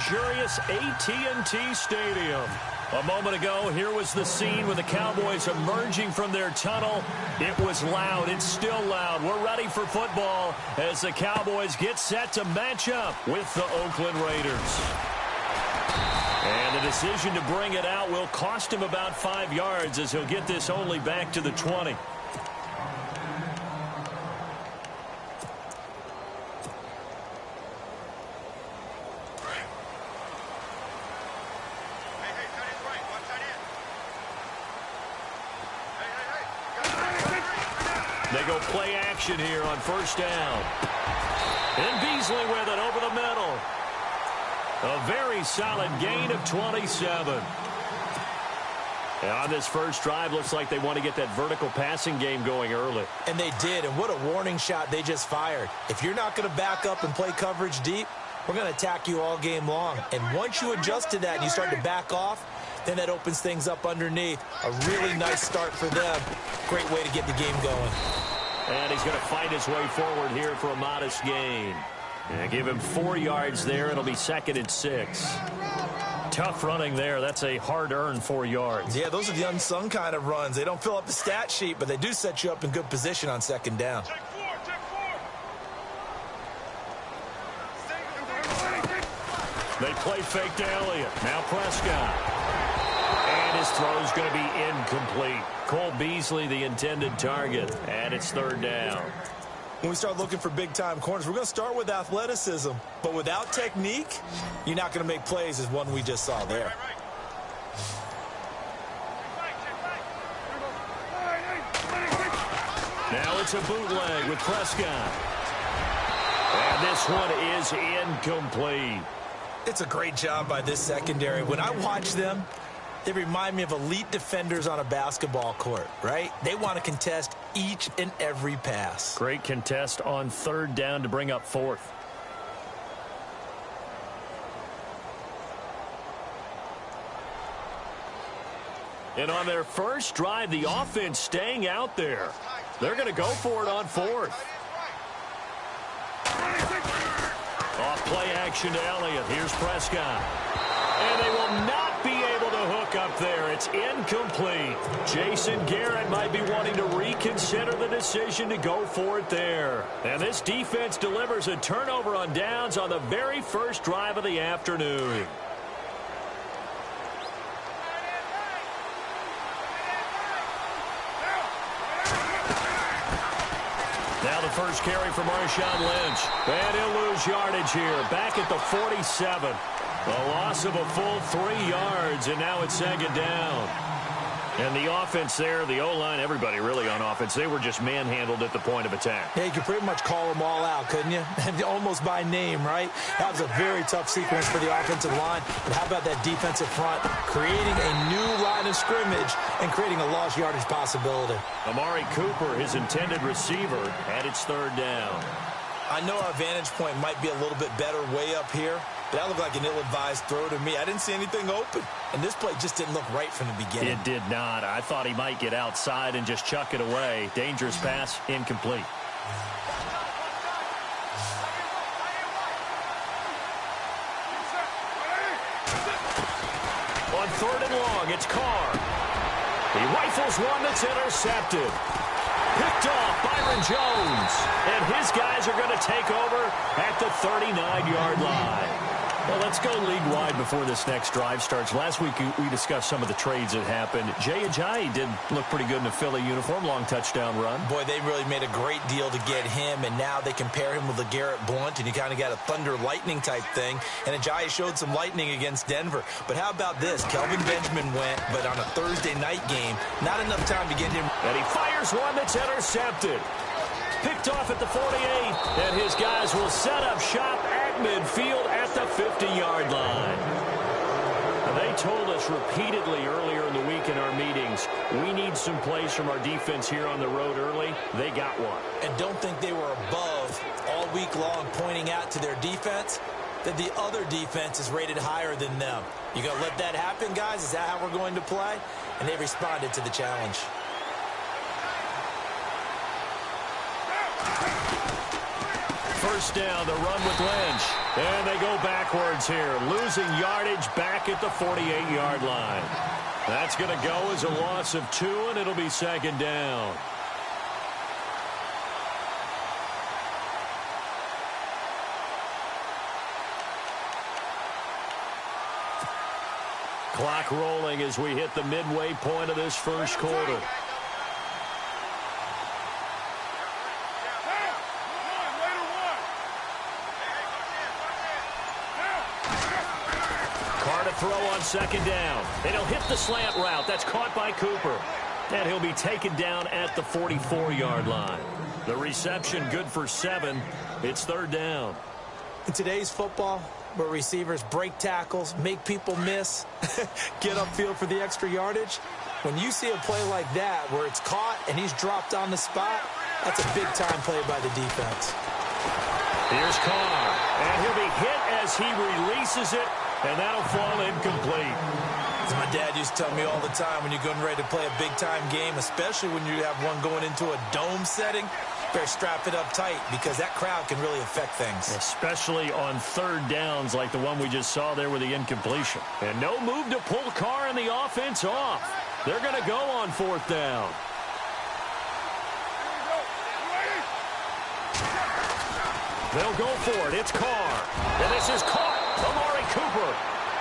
luxurious AT&T Stadium. A moment ago, here was the scene with the Cowboys emerging from their tunnel. It was loud. It's still loud. We're ready for football as the Cowboys get set to match up with the Oakland Raiders. And the decision to bring it out will cost him about 5 yards as he'll get this only back to the 20. They go play action here on first down. And Beasley with it over the middle. A very solid gain of 27. And on this first drive, looks like they want to get that vertical passing game going early. And they did, and what a warning shot they just fired. If you're not going to back up and play coverage deep, we're going to attack you all game long. And once you adjust to that and you start to back off, then that opens things up underneath. A really nice start for them. Great way to get the game going. And he's going to fight his way forward here for a modest gain. And give him 4 yards there. It'll be 2nd and 6. Tough running there. That's a hard-earned 4 yards. Yeah, those are the unsung kind of runs. They don't fill up the stat sheet, but they do set you up in good position on 2nd down. They play fake to Elliott. Now Prescott. And his throw's going to be incomplete. Cole Beasley, the intended target. And it's 3rd down. When we start looking for big-time corners, we're going to start with athleticism. But without technique, you're not going to make plays as one we just saw there. Now it's a bootleg with Prescott. And this one is incomplete. It's a great job by this secondary. When I watch them, they remind me of elite defenders on a basketball court, right? They want to contest each and every pass. Great contest on 3rd down to bring up 4th. And on their first drive, the offense staying out there. They're going to go for it on 4th. Off play action to Elliott. Here's Prescott. And they will not be able to hook up there. It's incomplete. Jason Garrett might be wanting to reconsider the decision to go for it there. And this defense delivers a turnover on downs on the very first drive of the afternoon. Now the first carry for Marshawn Lynch. And he'll lose yardage here. Back at the 47. A loss of a full 3 yards, and now it's 2nd down. And the offense there, the O-line, everybody really on offense, they were just manhandled at the point of attack. Yeah, you could pretty much call them all out, couldn't you? Almost by name, right? That was a very tough sequence for the offensive line. But how about that defensive front creating a new line of scrimmage and creating a lost yardage possibility? Amari Cooper, his intended receiver, and it's 3rd down. I know our vantage point might be a little bit better way up here, but that looked like an ill-advised throw to me. I didn't see anything open, and this play just didn't look right from the beginning. It did not. I thought he might get outside and just chuck it away. Dangerous pass, incomplete. On 3rd and long, it's Carr. He rifles one that's intercepted. Picked off Byron Jones. And his guys are going to take over at the 39-yard line. Well, let's go league-wide before this next drive starts. Last week, we discussed some of the trades that happened. Jay Ajayi did look pretty good in a Philly uniform, long touchdown run. Boy, they really made a great deal to get him, and now they compare him with LeGarrette Blount, and you kind of got a thunder-lightning type thing. And Ajayi showed some lightning against Denver. But how about this? Kelvin Benjamin went, but on a Thursday night game, not enough time to get him. And he fires one that's intercepted. Picked off at the 48, and his guys will set up shop at midfield at the 50-yard line. They told us repeatedly earlier in the week in our meetings, we need some plays from our defense here on the road early. They got one. And don't think they were above all week long pointing out to their defense that the other defense is rated higher than them. You going to let that happen, guys? Is that how we're going to play? And they responded to the challenge. First down, the run with Lynch. And they go backwards here, losing yardage back at the 48-yard line. That's going to go as a loss of 2, and it'll be second down. Clock rolling as we hit the midway point of this first quarter. Carr to throw on second down. And he'll hit the slant route. That's caught by Cooper. And he'll be taken down at the 44-yard line. The reception good for 7. It's third down. In today's football, where receivers break tackles, make people miss, get upfield for the extra yardage, when you see a play like that where it's caught and he's dropped on the spot, that's a big-time play by the defense. Here's Carr, and he'll be hit as he releases it, and that'll fall incomplete. As my dad used to tell me all the time, when you're getting ready to play a big-time game, especially when you have one going into a dome setting, better strap it up tight because that crowd can really affect things. Especially on third downs like the one we just saw there with the incompletion. And no move to pull Carr and the offense off. They're going to go on fourth down. They'll go for it. It's Carr. And this is caught. Amari Cooper.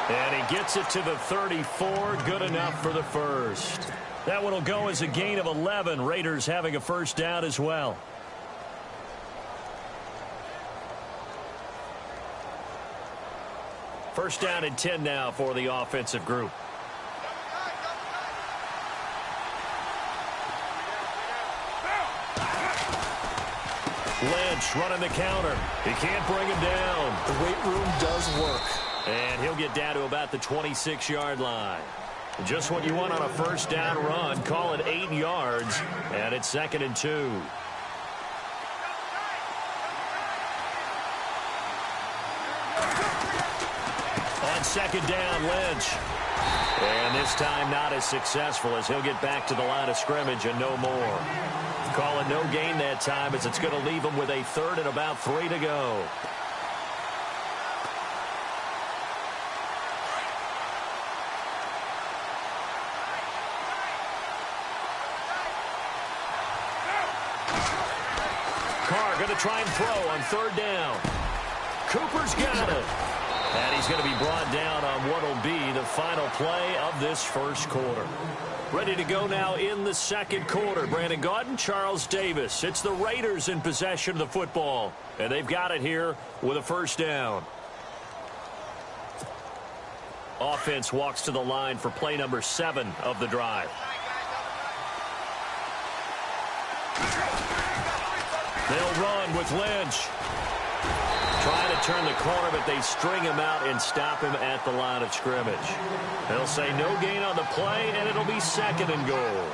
And he gets it to the 34. Good enough for the first. That one will go as a gain of 11. Raiders having a first down as well. First down and 10 now for the offensive group. Lynch running the counter. He can't bring him down. The weight room does work. And he'll get down to about the 26-yard line. Just what you want on a first down run. Call it 8 yards. And it's second and 2. On second down, Lynch. And this time not as successful as he'll get back to the line of scrimmage and no more. Calling no gain that time as it's going to leave him with a third and about 3 to go. Carr going to try and throw on third down. Cooper's got it. And he's going to be brought down on what will be the final play of this first quarter. Ready to go now in the second quarter. Brandon Gaudin, Charles Davis. It's the Raiders in possession of the football. And they've got it here with a first down. Offense walks to the line for play number 7 of the drive. They'll run with Lynch. Trying to turn the corner, but they string him out and stop him at the line of scrimmage. They'll say no gain on the play, and it'll be second and goal.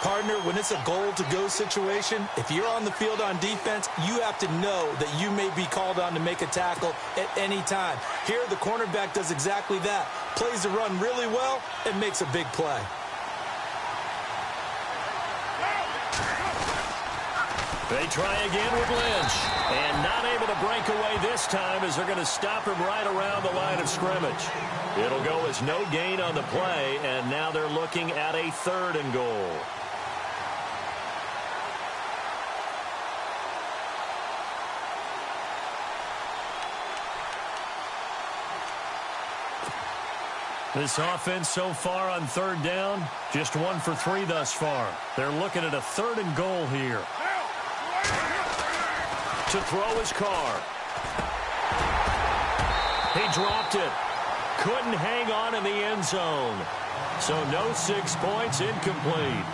Partner, when it's a goal-to-go situation, if you're on the field on defense, you have to know that you may be called on to make a tackle at any time. Here, the cornerback does exactly that. Plays the run really well and makes a big play. They try again with Lynch. And not able to break away this time as they're going to stop him right around the line of scrimmage. It'll go as no gain on the play, and now they're looking at a third and goal. This offense so far on third down, just 1 for 3 thus far. They're looking at a third and goal here. To throw his Carr. He dropped it. Couldn't hang on in the end zone. So no 6 points, incomplete.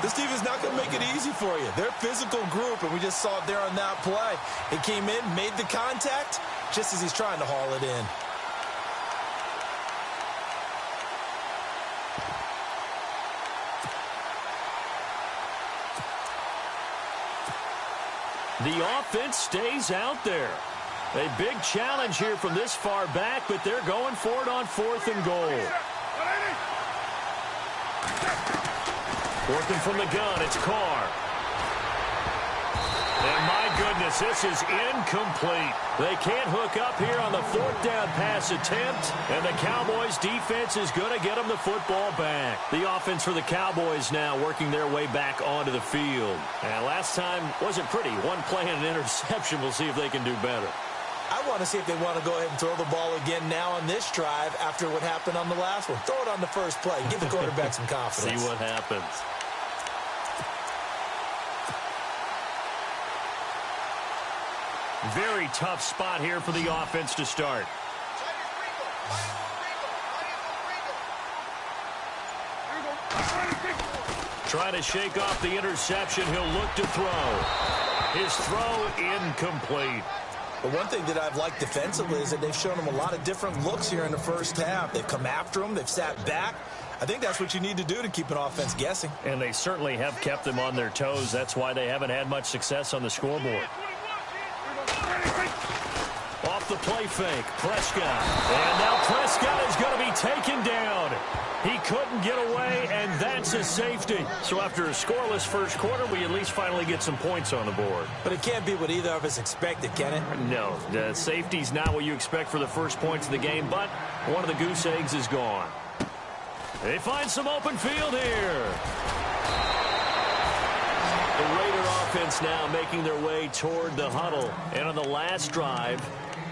This team is not going to make it easy for you. They're a physical group, and we just saw it there on that play. He came in, made the contact, just as he's trying to haul it in. The offense stays out there. A big challenge here from this far back, but they're going for it on 4th and goal. 4th and from the gun, it's Carr. And my goodness, this is incomplete. They can't hook up here on the fourth down pass attempt, and the Cowboys defense is going to get them the football back. The offense for the Cowboys now working their way back onto the field. And last time wasn't pretty. One play and an interception. We'll see if they can do better. I want to see if they want to go ahead and throw the ball again now on this drive after what happened on the last one. Throw it on the first play. Give the quarterback some confidence. See what happens. Very tough spot here for the offense to start. Trying to shake off the interception. He'll look to throw. His throw incomplete. But one thing that I've liked defensively is that they've shown him a lot of different looks here in the first half. They've come after him. They've sat back. I think that's what you need to do to keep an offense guessing. And they certainly have kept them on their toes. That's why they haven't had much success on the scoreboard. Off the play fake, Prescott. And now Prescott is going to be taken down. He couldn't get away, and that's a safety. So after a scoreless first quarter, we at least finally get some points on the board. But it can't be what either of us expected, can it? No, the safety's not what you expect for the first points of the game, but one of the goose eggs is gone. They find some open field here. The Raider offense now making their way toward the huddle. And on the last drive,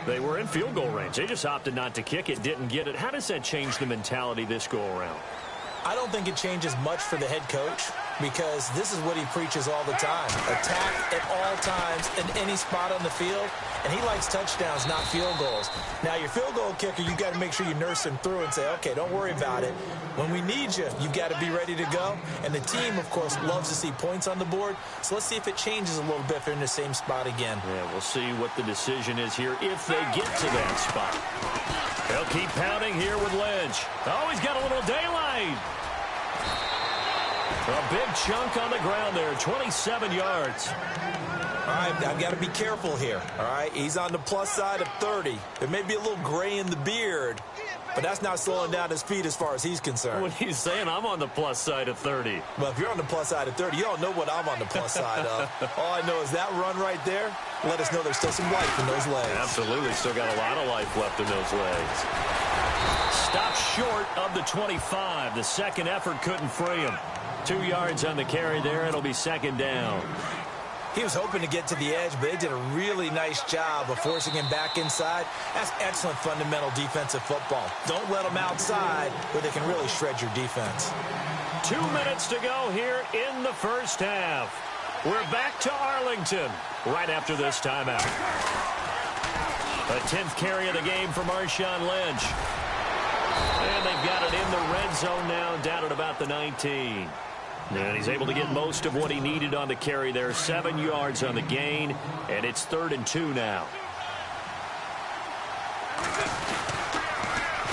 they were in field goal range. They just opted not to kick it, didn't get it. How does that change the mentality this go-around? I don't think it changes much for the head coach because this is what he preaches all the time. Attack at all times in any spot on the field, and he likes touchdowns, not field goals. Now, your field goal kicker, you've got to make sure you nurse him through and say, okay, don't worry about it. When we need you, you've got to be ready to go. And the team, of course, loves to see points on the board. So let's see if it changes a little bit if they're in the same spot again. Yeah, we'll see what the decision is here if they get to that spot. They'll keep pounding here with Lynch. Oh, he's got a little daylight. A big chunk on the ground there, 27 yards. All right, I've got to be careful here, all right? He's on the plus side of 30. There may be a little gray in the beard, but that's not slowing down his feet as far as he's concerned. What he's saying, I'm on the plus side of 30. Well, if you're on the plus side of 30, you don't know what I'm on the plus side of. All I know is that run right there, let us know there's still some life in those legs. Absolutely, still got a lot of life left in those legs. Stopped short of the 25. The second effort couldn't free him. 2 yards on the carry there. It'll be second down. He was hoping to get to the edge, but they did a really nice job of forcing him back inside. That's excellent fundamental defensive football. Don't let them outside where they can really shred your defense. 2 minutes to go here in the first half. We're back to Arlington right after this timeout. The 10th carry of the game for Marshawn Lynch. And they've got it in the red zone now, down at about the 19. And he's able to get most of what he needed on the carry there. 7 yards on the gain, and it's 3rd and 2 now.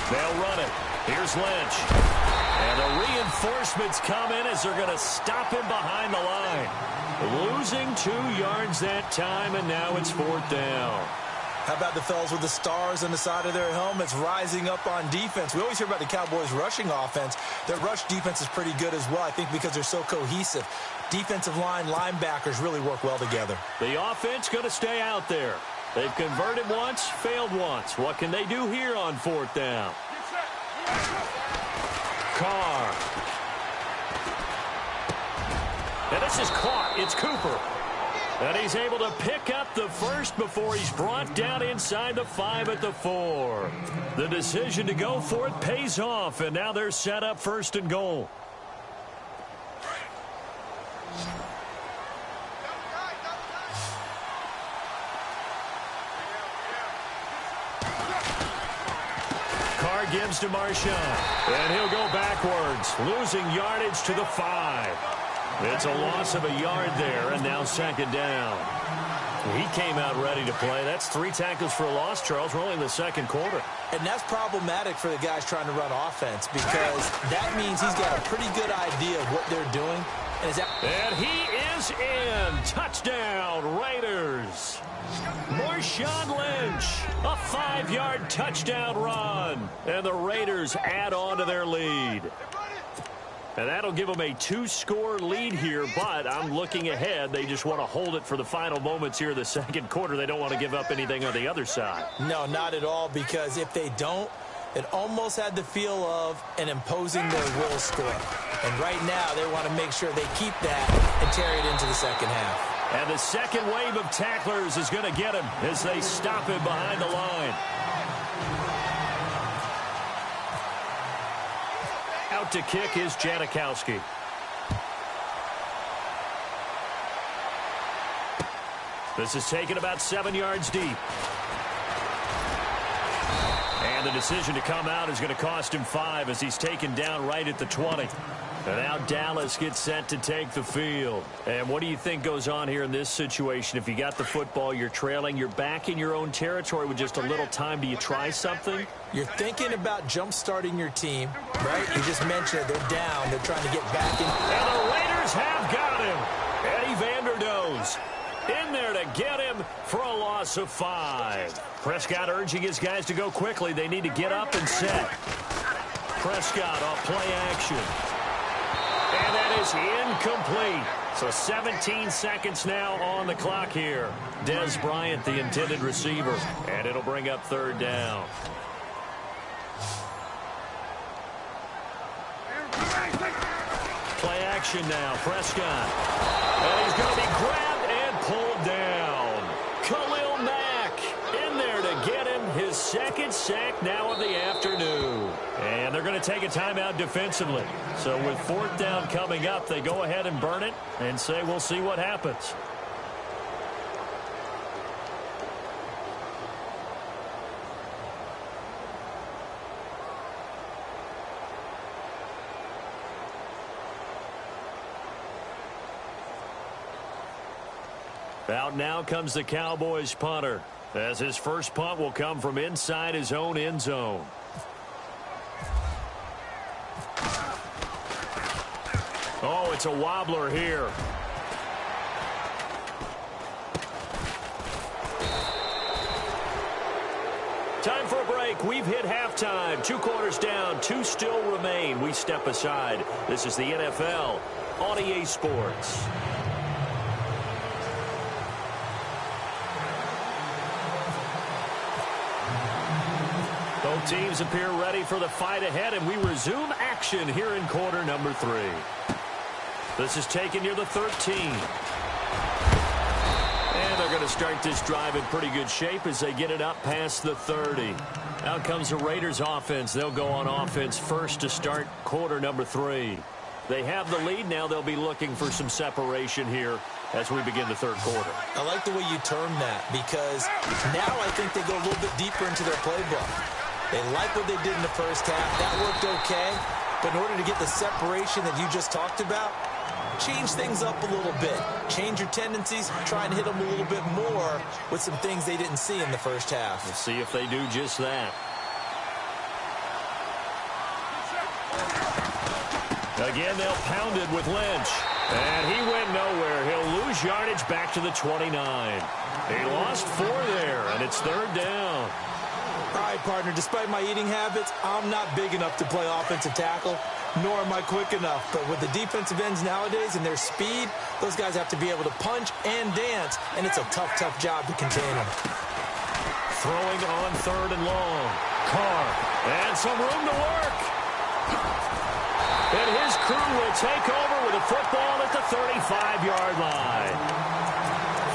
They'll run it. Here's Lynch. And the reinforcements come in as they're going to stop him behind the line. Losing 2 yards that time, and now it's 4th down. How about the fellas with the stars on the side of their helmets rising up on defense? We always hear about the Cowboys' rushing offense. Their rush defense is pretty good as well, I think, because they're so cohesive. Defensive line, linebackers really work well together. The offense going to stay out there. They've converted once, failed once. What can they do here on 4th down? Carr. And this is caught. It's Cooper. And he's able to pick up the first before he's brought down inside the 5 at the 4. The decision to go for it pays off, and now they're set up 1st and goal. Carr gives to Marshawn, and he'll go backwards, losing yardage to the 5. It's a loss of a yard there, and now 2nd down. He came out ready to play. That's 3 tackles for a loss, Charles. We're only in the 2nd quarter. And that's problematic for the guys trying to run offense because that means he's got a pretty good idea of what they're doing. And he is in. Touchdown, Raiders. Marshawn Lynch, a 5-yard touchdown run. And the Raiders add on to their lead. And that'll give them a 2-score lead here, but I'm looking ahead. They just want to hold it for the final moments here in the second quarter. They don't want to give up anything on the other side. No, not at all, because if they don't, it almost had the feel of an imposing their will score. And right now, they want to make sure they keep that and carry it into the second half. And the second wave of tacklers is going to get him as they stop him behind the line. Out to kick is Janikowski. This is taken about 7 yards deep. And the decision to come out is going to cost him 5 as he's taken down right at the 20. And now Dallas gets set to take the field. And what do you think goes on here in this situation? If you got the football, you're trailing, you're back in your own territory with just a little time. Do you try something? You're thinking about jump-starting your team, right? You just mentioned it. They're down. They're trying to get back in. And the Raiders have got him. Eddie Vanderdoes in there to get him for a loss of 5. Prescott urging his guys to go quickly. They need to get up and set. Prescott off play action. And that is incomplete. So 17 seconds now on the clock here. Dez Bryant, the intended receiver. And it'll bring up third down. Play action now. Prescott. And he's going to be grabbed and pulled down. Khalil Mack in there to get him his second sack now of the afternoon. And they're going to take a timeout defensively. So with fourth down coming up, they go ahead and burn it and say we'll see what happens. Out now comes the Cowboys punter, as his first punt will come from inside his own end zone. Oh, it's a wobbler here. Time for a break. We've hit halftime. 2 quarters down, 2 still remain. We step aside. This is the NFL on EA Sports. Both teams appear ready for the fight ahead, and we resume action here in quarter number 3. This is taken near the 13. And they're going to start this drive in pretty good shape as they get it up past the 30. Out comes the Raiders offense. They'll go on offense first to start quarter number 3. They have the lead now. They'll be looking for some separation here as we begin the third quarter. I like the way you term that, because now I think they go a little bit deeper into their playbook. They like what they did in the first half. That worked okay. But in order to get the separation that you just talked about, change things up a little bit. Change your tendencies. Try and hit them a little bit more with some things they didn't see in the first half. We'll see if they do just that. Again, they'll pound it with Lynch. And he went nowhere. He'll lose yardage back to the 29. He lost 4 there, and it's third down. All right, partner, despite my eating habits, I'm not big enough to play offensive tackle, nor am I quick enough. But with the defensive ends nowadays and their speed, those guys have to be able to punch and dance, and it's a tough, tough job to contain them. Throwing on third and long. Carr, and some room to work. And his crew will take over with a football at the 35-yard line.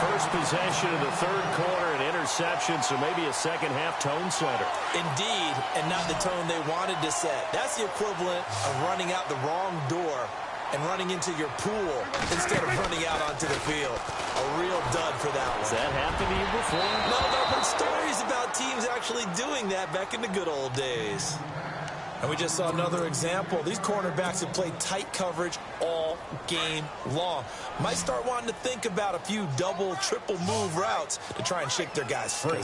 First possession of the third quarter, an interception, so maybe a second-half tone setter. Indeed, and not the tone they wanted to set. That's the equivalent of running out the wrong door and running into your pool instead of running out onto the field. A real dud for that one. Has that happened to you before? No, I've heard stories about teams actually doing that back in the good old days. And we just saw another example. These cornerbacks have played tight coverage all game long. Might start wanting to think about a few double, triple move routes to try and shake their guys free.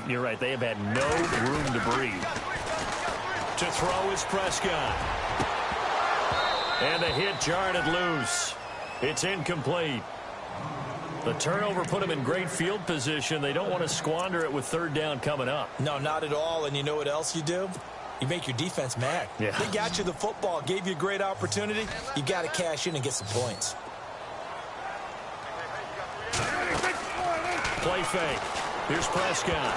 You're right, they have had no room to breathe. To throw is Prescott. And the hit jarred it loose. It's incomplete. The turnover put them in great field position. They don't want to squander it with third down coming up. No, not at all. And you know what else you do? You make your defense mad. Yeah. They got you the football, gave you a great opportunity. You got to cash in and get some points. Play fake. Here's Prescott.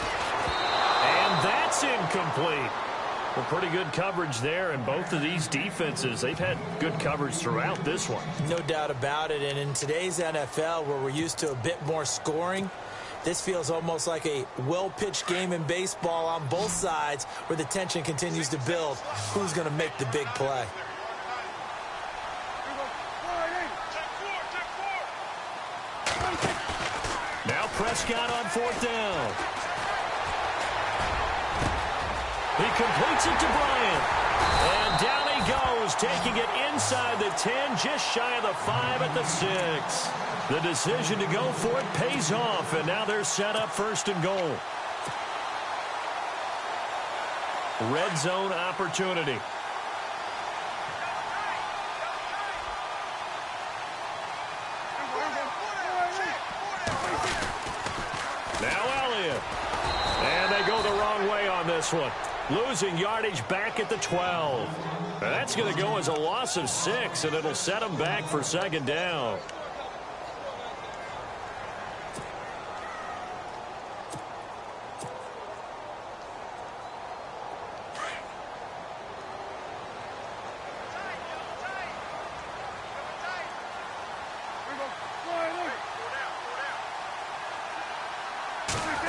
And that's incomplete. Well, pretty good coverage there, and both of these defenses, they've had good coverage throughout this one. No doubt about it, and in today's NFL, where we're used to a bit more scoring, this feels almost like a well-pitched game in baseball on both sides where the tension continues to build. Who's going to make the big play? Now Prescott on 4th down. He completes it to Bryant. And down he goes, taking it inside the 10, just shy of the 5 at the 6. The decision to go for it pays off, and now they're set up 1st and goal. Red zone opportunity. Now Elliott. And they go the wrong way on this one. Losing yardage back at the 12. And that's going to go as a loss of 6, and it'll set them back for 2nd down.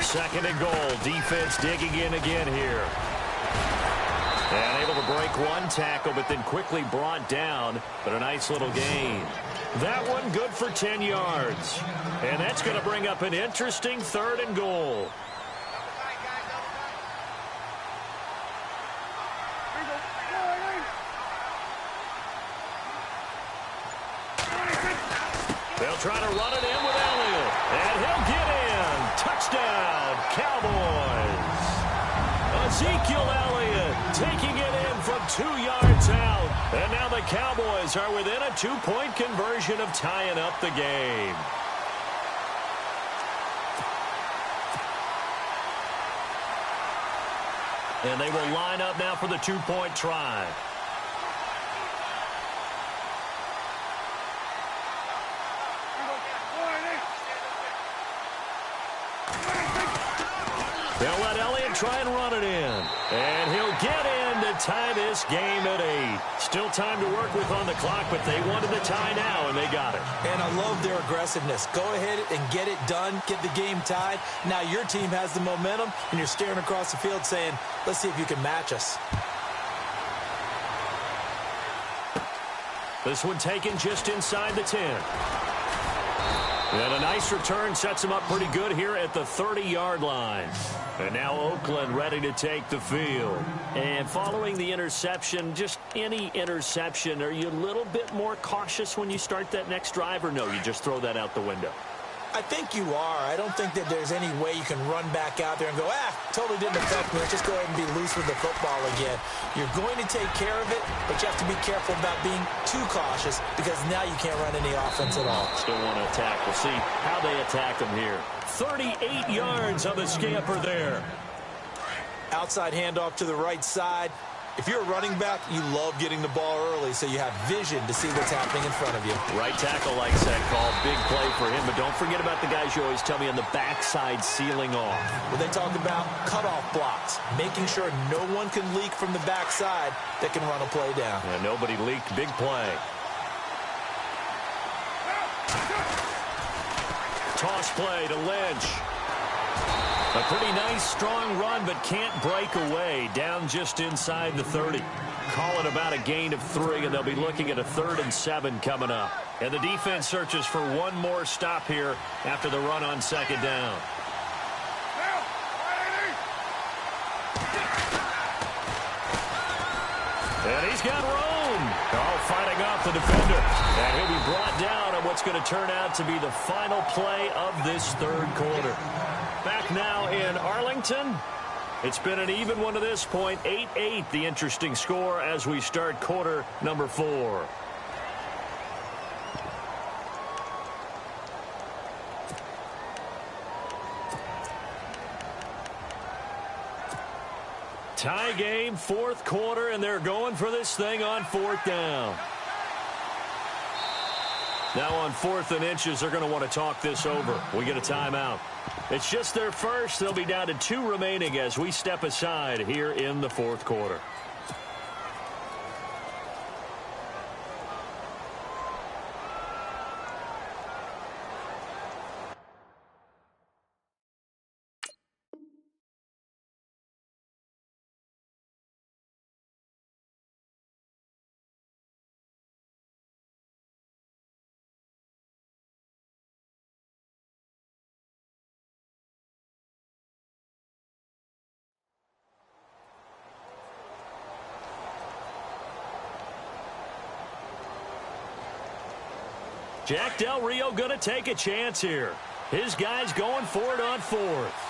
Second and goal. Defense digging in again here. And able to break one tackle, but then quickly brought down. But a nice little gain. That one good for 10 yards. And that's going to bring up an interesting 3rd and goal. They'll try to run it in with Elliott. And he'll get in. Touchdown, Cowboys. Ezekiel Elliott taking it in from 2 yards out. And now the Cowboys are within a 2-point conversion of tying up the game. And they will line up now for the 2-point try. They'll let Elliott try and run it in. And he'll get in to tie this game at 8. Still time to work with on the clock, but they wanted the tie now, and they got it. And I love their aggressiveness. Go ahead and get it done, get the game tied. Now your team has the momentum, and you're staring across the field saying, let's see if you can match us. This one taken just inside the 10. And a nice return sets him up pretty good here at the 30-yard line. And now Oakland ready to take the field. And following the interception, just any interception, are you a little bit more cautious when you start that next drive, or no, you just throw that out the window? I think you are. I don't think that there's any way you can run back out there and go, totally didn't affect me. Let's just go ahead and be loose with the football again. You're going to take care of it, but you have to be careful about being too cautious because now you can't run any offense at all. Still want to attack. We'll see how they attack them here. 38 yards on the scamper there. Outside handoff to the right side. If you're a running back, you love getting the ball early so you have vision to see what's happening in front of you. Right tackle likes that call. Big play for him, but don't forget about the guys you always tell me on the backside sealing off. Well, they talk about cutoff blocks, making sure no one can leak from the backside that can run a play down. Yeah, nobody leaked. Big play. Toss play to Lynch. A pretty nice, strong run, but can't break away. Down just inside the 30. Call it about a gain of 3, and they'll be looking at a 3rd and 7 coming up. And the defense searches for one more stop here after the run on 2nd down. And he's got Rome. Oh, fighting off the defender. And he'll be brought down on what's going to turn out to be the final play of this 3rd quarter. Back now in Arlington. It's been an even one to this point. 8-8, the interesting score as we start quarter number 4. Tie game, fourth quarter, and they're going for this thing on fourth down. Now on 4th and inches, they're going to want to talk this over. We get a timeout. It's just their first. They'll be down to 2 remaining as we step aside here in the fourth quarter. Jack Del Rio going to take a chance here. His guys going for it on 4th.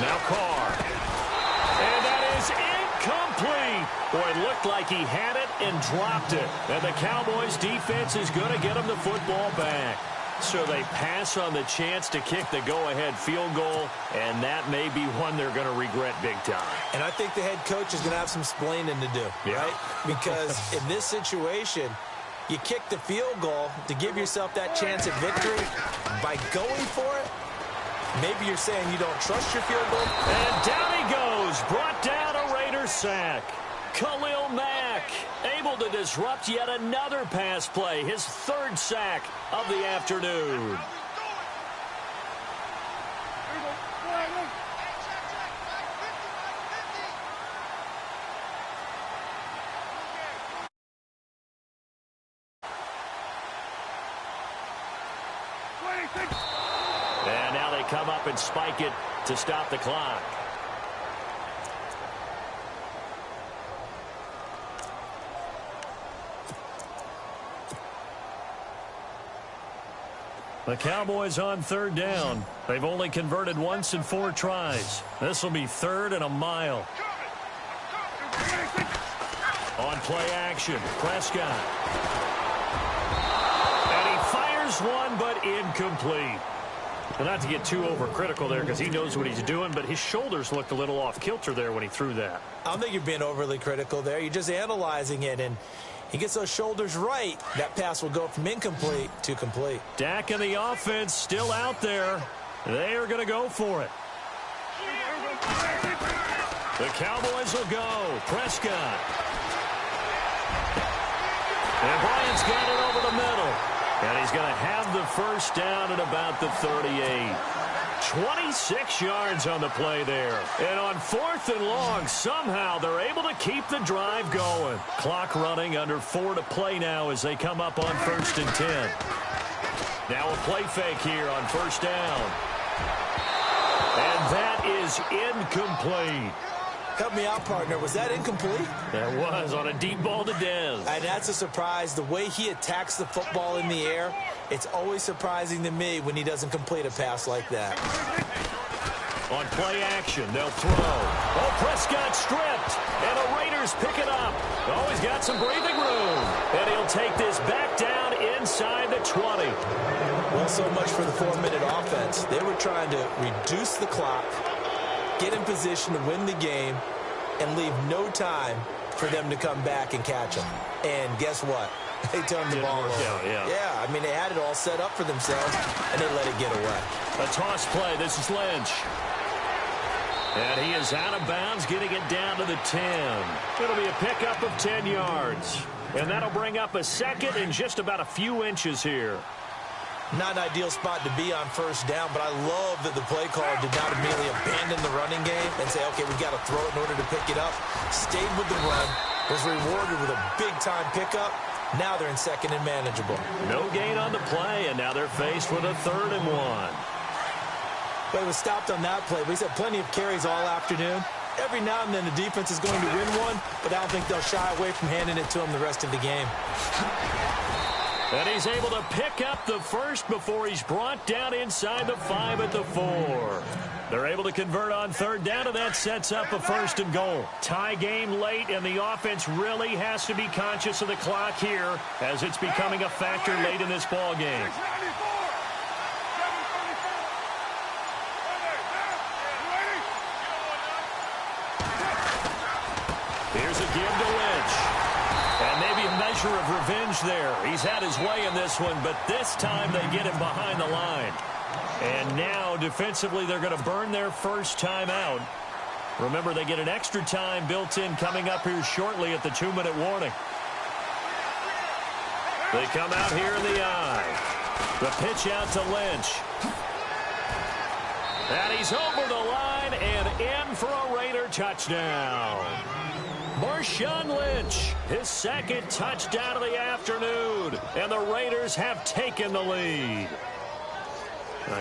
Now Carr. And that is incomplete. Boy, it looked like he had it and dropped it. And the Cowboys defense is going to get him the football back. So they pass on the chance to kick the go-ahead field goal, and that may be one they're going to regret big time. And I think the head coach is going to have some splaining to do, right? Because in this situation, you kick the field goal to give yourself that chance at victory. By going for it, maybe you're saying you don't trust your field goal. And down he goes. Brought down a Raider sack. Khalil Mack able to disrupt yet another pass play. His 3rd sack of the afternoon. And now they come up and spike it to stop the clock. The Cowboys on 3rd down. They've only converted once in 4 tries. This will be 3rd and a mile. On play action, Prescott. And he fires one, but incomplete. And not to get too overcritical there because he knows what he's doing, but his shoulders looked a little off kilter there when he threw that. I don't think you're being overly critical there. You're just analyzing it, and he gets those shoulders right. That pass will go from incomplete to complete. Dak and the offense still out there. They are going to go for it. The Cowboys will go. Prescott. And Bryant's got it over the middle. And he's going to have the first down at about the 38. 26 yards on the play there. And on 4th and long, somehow they're able to keep the drive going. Clock running, under 4 to play now as they come up on 1st and 10. Now a play fake here on 1st down. And that is incomplete. Help me out, partner. Was that incomplete? That was on a deep ball to Dez. And that's a surprise. The way he attacks the football in the air, it's always surprising to me when he doesn't complete a pass like that. On play action, they'll throw. Oh, Prescott stripped. And the Raiders pick it up. Oh, he's got some breathing room. And he'll take this back down inside the 20. Well, so much for the 4-minute offense. They were trying to reduce the clock, get in position to win the game, and leave no time for them to come back and catch them. And guess what? They turned the ball over. Yeah, I mean, they had it all set up for themselves, and they let it get away. A toss play. This is Lynch. And he is out of bounds, getting it down to the 10. It'll be a pickup of 10 yards. And that'll bring up a second and just about a few inches here. Not an ideal spot to be on 1st down, but I love that the play caller did not immediately abandon the running game and say, okay, we've got to throw it in order to pick it up. Stayed with the run, was rewarded with a big-time pickup. Now they're in 2nd and manageable. No gain on the play, and now they're faced with a 3rd and 1. But he was stopped on that play, but he's had plenty of carries all afternoon. Every now and then the defense is going to win one, but I don't think they'll shy away from handing it to them the rest of the game. And he's able to pick up the first before he's brought down inside the 5 at the 4. They're able to convert on third down, and that sets up a 1st and goal. Tie game late, and the offense really has to be conscious of the clock here as it's becoming a factor late in this ball game. Here's a give to Lynch. And maybe a measure of revenge there. He's had his way in this one, but this time they get him behind the line. And now, defensively, they're going to burn their first time out. Remember, they get an extra time built in coming up here shortly at the 2-minute warning. They come out here in the eye. The pitch out to Lynch. And he's over the line and in for a Raider touchdown. Marshawn Lynch, his 2nd touchdown of the afternoon, and the Raiders have taken the lead.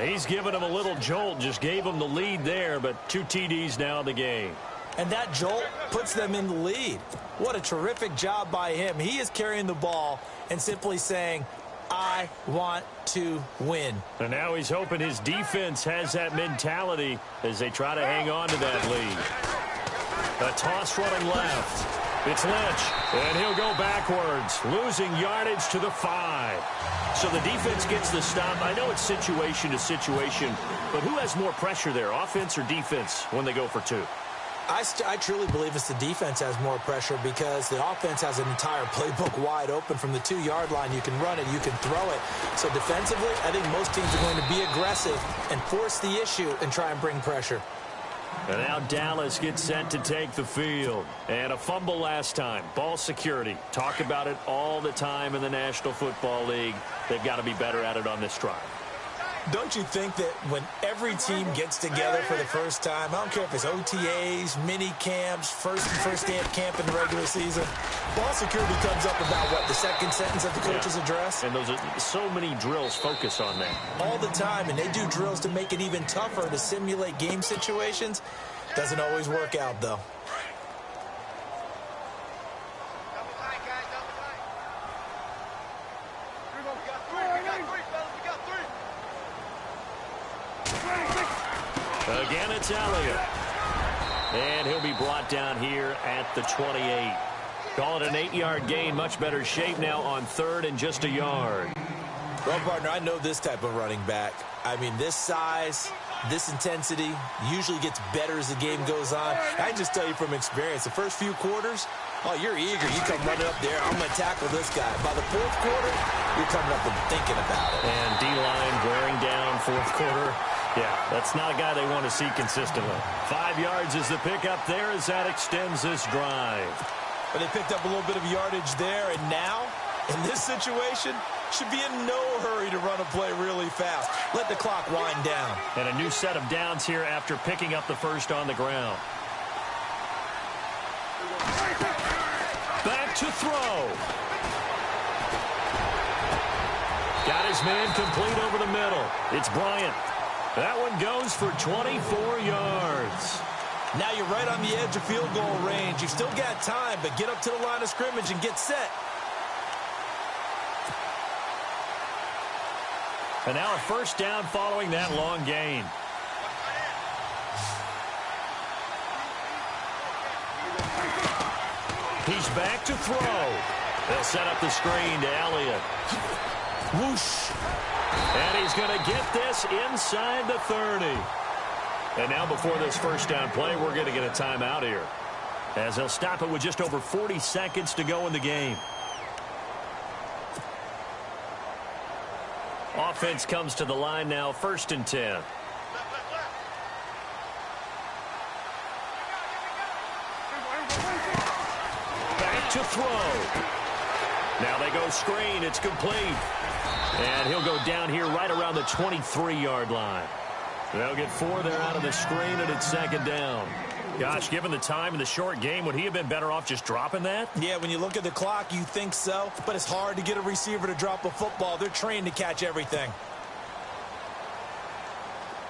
He's given him a little jolt, just gave him the lead there, but 2 TDs now in the game. And that jolt puts them in the lead. What a terrific job by him. He is carrying the ball and simply saying, I want to win. And now he's hoping his defense has that mentality as they try to hang on to that lead. A toss running left. It's Lynch, and he'll go backwards, losing yardage to the 5. So the defense gets the stop. I know it's situation to situation, but who has more pressure there, offense or defense, when they go for 2? I truly believe it's the defense has more pressure because the offense has an entire playbook wide open from the 2-yard line. You can run it, you can throw it. So defensively, I think most teams are going to be aggressive and force the issue and try and bring pressure. And now Dallas gets set to take the field. And a fumble last time. Ball security. Talk about it all the time in the National Football League. They've got to be better at it on this drive. Don't you think that when every team gets together for the first time, I don't care if it's OTAs, mini camps, first day of camp in the regular season, ball security comes up about, what, the 2nd sentence of the coach's address? And those are so many drills focus on that. All the time, and they do drills to make it even tougher to simulate game situations. Doesn't always work out, though. Again, it's Elliott. And he'll be brought down here at the 28. Call it an 8-yard gain. Much better shape now on 3rd and just a yard. Well, partner, I know this type of running back. I mean, this size, this intensity usually gets better as the game goes on. I can just tell you from experience, the first few quarters, oh, you're eager. You come running up there. I'm going to tackle this guy. By the 4th quarter, you're coming up and thinking about it. And D-line wearing down 4th quarter. Yeah, that's not a guy they want to see consistently. 5 yards is the pickup there as that extends this drive. But they picked up a little bit of yardage there, and now, in this situation, should be in no hurry to run a play really fast. Let the clock wind down. And a new set of downs here after picking up the first on the ground. Back to throw. Got his man complete over the middle. It's Bryant. That one goes for 24 yards. Now you're right on the edge of field goal range. You've still got time, but get up to the line of scrimmage and get set. And now a first down following that long gain. He's back to throw. They'll set up the screen to Elliott. Whoosh. And he's going to get this inside the 30. And now before this first down play, we're going to get a timeout here, as they'll stop it with just over 40 seconds to go in the game. Offense comes to the line now, 1st and 10. Back to throw. Now they go screen. It's complete. And he'll go down here right around the 23-yard line. They'll get 4 there out of the screen, and it's 2nd down. Gosh, given the time in the short game, would he have been better off just dropping that? Yeah, when you look at the clock, you think so. But it's hard to get a receiver to drop a football. They're trained to catch everything.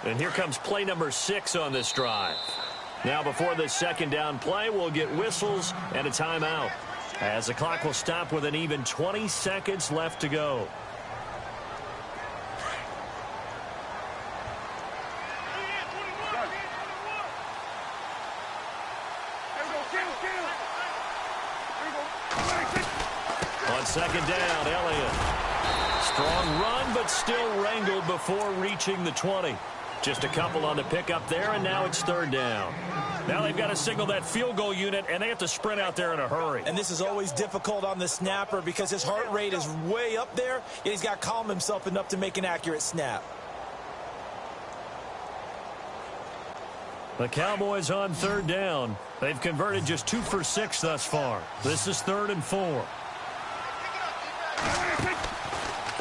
And here comes play number 6 on this drive. Now before this second down play, we'll get whistles and a timeout, as the clock will stop with an even 20 seconds left to go. On second down, Elliott. Strong run, but still wrangled before reaching the 20. Just a couple on the pickup there, and now it's third down. Now they've got to signal that field goal unit, and they have to sprint out there in a hurry. And this is always difficult on the snapper because his heart rate is way up there, and he's got to calm himself enough to make an accurate snap. The Cowboys on third down. They've converted just 2 for 6 thus far. This is 3rd and 4.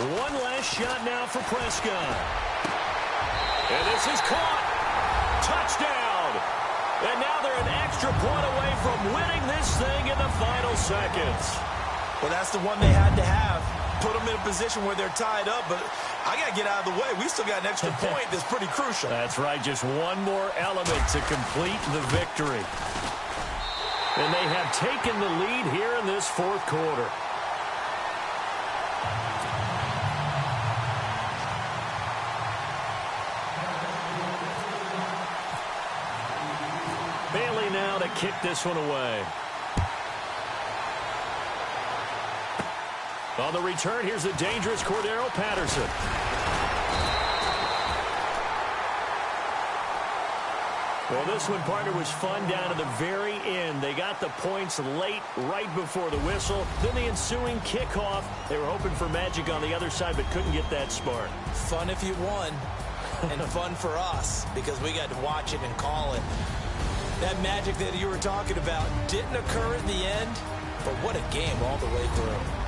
One last shot now for Prescott. And this is caught. Touchdown. And now they're an extra point away from winning this thing in the final seconds. Well, that's the one they had to have. Put them in a position where they're tied up, but I got to get out of the way. We still got an extra point that's pretty crucial. That's right. Just one more element to complete the victory. And they have taken the lead here in this fourth quarter. Bailey now to kick this one away. On the return, here's the dangerous Cordero Patterson. Well, this one, partner, was fun down to the very end. They got the points late, right before the whistle. Then the ensuing kickoff. They were hoping for magic on the other side, but couldn't get that spark. Fun if you won, and fun for us, because we got to watch it and call it. That magic that you were talking about didn't occur at the end, but what a game all the way through.